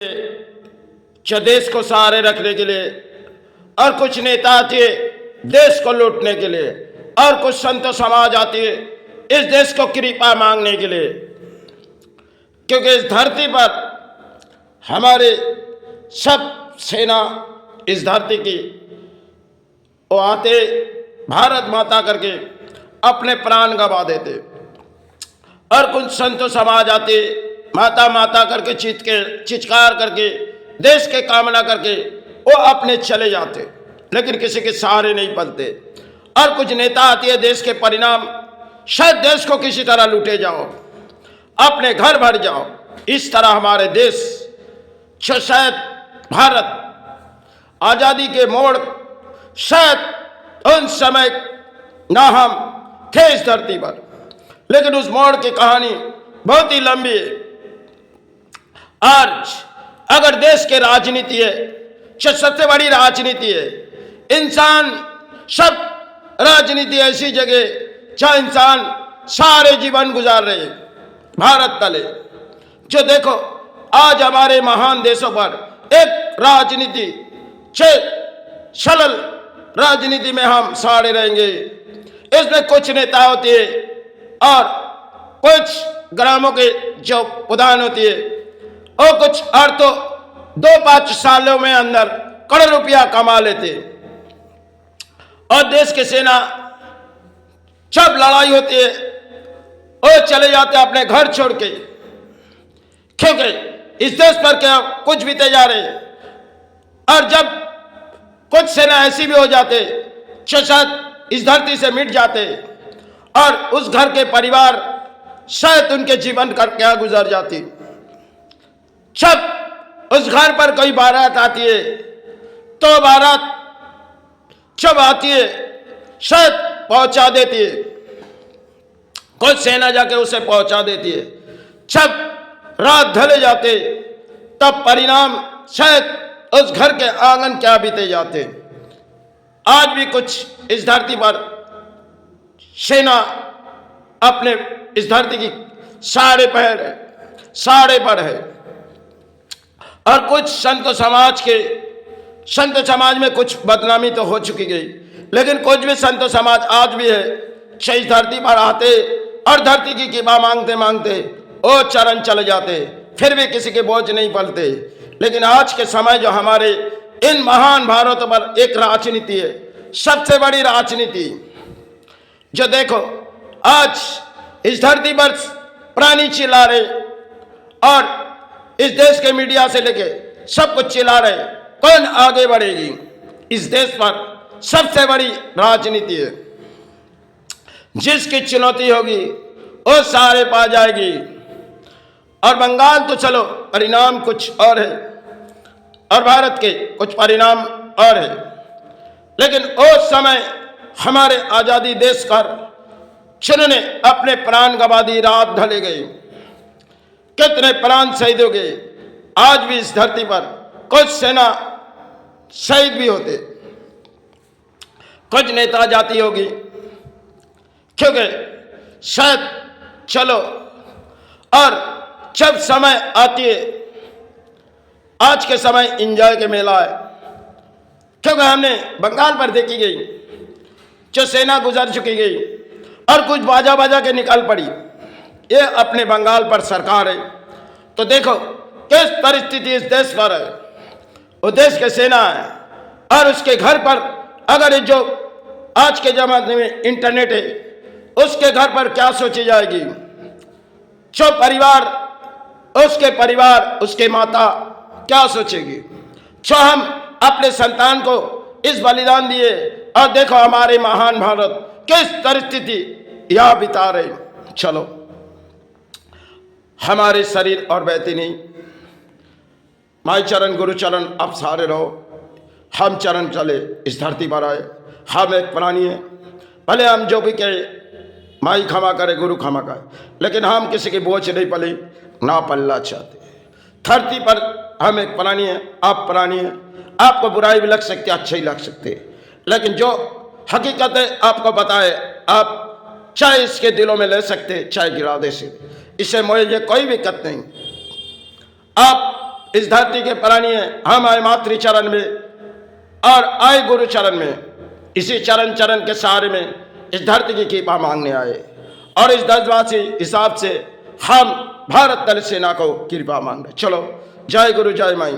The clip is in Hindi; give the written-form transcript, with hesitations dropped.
जो देश को सहारे रखने के लिए, और कुछ नेता आते देश को लूटने के लिए, और कुछ संत समाज आती है इस देश को कृपा मांगने के लिए। क्योंकि इस धरती पर हमारे सब सेना इस धरती की वो आते भारत माता करके अपने प्राण गंवा देते, और कुछ संत समाज आते माता माता करके चित्कार करके देश के कामना करके वो अपने चले जाते, लेकिन किसी के सहारे नहीं पलते। और कुछ नेता आती है देश के परिणाम, शायद देश को किसी तरह लूटे जाओ, अपने घर भर जाओ। इस तरह हमारे देश जो शायद भारत आज़ादी के मोड़ शायद उन समय ना हम थे इस धरती पर, लेकिन उस मोड़ की कहानी बहुत ही लंबी है। आज अगर देश के राजनीति है जो सबसे बड़ी राजनीति है, इंसान सब राजनीति ऐसी जगह जहाँ इंसान सारे जीवन गुजार रहे भारत तले। जो देखो आज हमारे महान देशों पर एक राजनीति सरल राजनीति में हम साड़े रहेंगे। इसमें कुछ नेता होते हैं और कुछ ग्रामों के जो प्रधान होती है, और कुछ और तो 2-5 सालों में अंदर करोड़ रुपया कमा लेते, और देश की सेना जब लड़ाई होती है वो चले जाते अपने घर छोड़ के, क्योंकि इस देश पर क्या कुछ बीते जा रहे हैं। और जब कुछ सेना ऐसी भी हो जाते जो शायद इस धरती से मिट जाते, और उस घर के परिवार शायद उनके जीवन कर क्या गुजर जाती। जब उस घर पर कोई बारात आती है तो बारात जब आती है शायद पहुंचा देती है, कुछ सेना जाके उसे पहुंचा देती है। जब रात ढले जाते तब परिणाम शायद उस घर के आंगन क्या बीते जाते। आज भी कुछ इस धरती पर सेना अपने इस धरती की साड़े पर है, और कुछ संत समाज में कुछ बदनामी तो हो चुकी गई, लेकिन कुछ भी संत समाज आज भी है जो इस धरती पर आते और धरती की कृपा मांगते मांगते वो चरण चले जाते, फिर भी किसी के बोझ नहीं पलते। लेकिन आज के समय जो हमारे इन महान भारत पर एक राजनीति है, सबसे बड़ी राजनीति, जो देखो आज इस धरती पर प्राणी चिल्ला रहे, और इस देश के मीडिया से लेके सब कुछ चिल्ला रहे, कौन आगे बढ़ेगी। इस देश पर सबसे बड़ी राजनीति है, जिसकी चुनौती होगी वो सारे पा जाएगी। और बंगाल तो चलो परिणाम कुछ और है, और भारत के कुछ परिणाम और है, लेकिन उस समय हमारे आज़ादी देश पर जिन्होंने अपने प्राण गंवा दी, रात ढले गए, कितने प्राण शहीद हो गए। आज भी इस धरती पर कुछ सेना शहीद भी होते, कुछ नेता जाती होगी, क्योंकि शायद चलो और जब समय आती है, आज के समय एंजॉय के मेला है, क्योंकि हमने बंगाल पर देखी गई जो सेना गुजर चुकी गई और कुछ बाजा के निकल पड़ी। ये अपने बंगाल पर सरकार है, तो देखो किस परिस्थिति इस देश पर है। वो देश के सेना है, और उसके घर पर अगर जो आज के जमाने में इंटरनेट है, उसके घर पर क्या सोची जाएगी। जो परिवार उसके माता क्या सोचेगी। जो हम अपने संतान को इस बलिदान दिए, और देखो हमारे महान भारत किस परिस्थिति यह बिता रहे। चलो हमारे शरीर और बहती नहीं, माई चरण गुरु चरण अब सारे रहो। हम चरण चले इस धरती पर आए, हम एक प्राणी है, भले हम जो भी कहे माई क्षमा करे गुरु क्षमा करे, लेकिन हम किसी के बोझ नहीं पले ना पलना चाहते। धरती पर हम एक प्राणी है, आप प्राणी है, आपको बुराई भी लग सकती है, अच्छी ही लग सकती है, लेकिन जो हकीकत है आपको बताए, आप चाहे इसके दिलों में ले सकते चाहे गिरा दे से, इससे मुझे कोई दिक्कत नहीं। आप इस धरती के प्राणी हैं, हम आए मातृ चरण में और आए गुरु चरण में। इसी चरण चरण के सहारे में इस धरती की कृपा मांगने आए और इस देशवासी हिसाब से हम भारत दल सेना को कृपा मांग रहे। चलो, जय गुरु जय माई।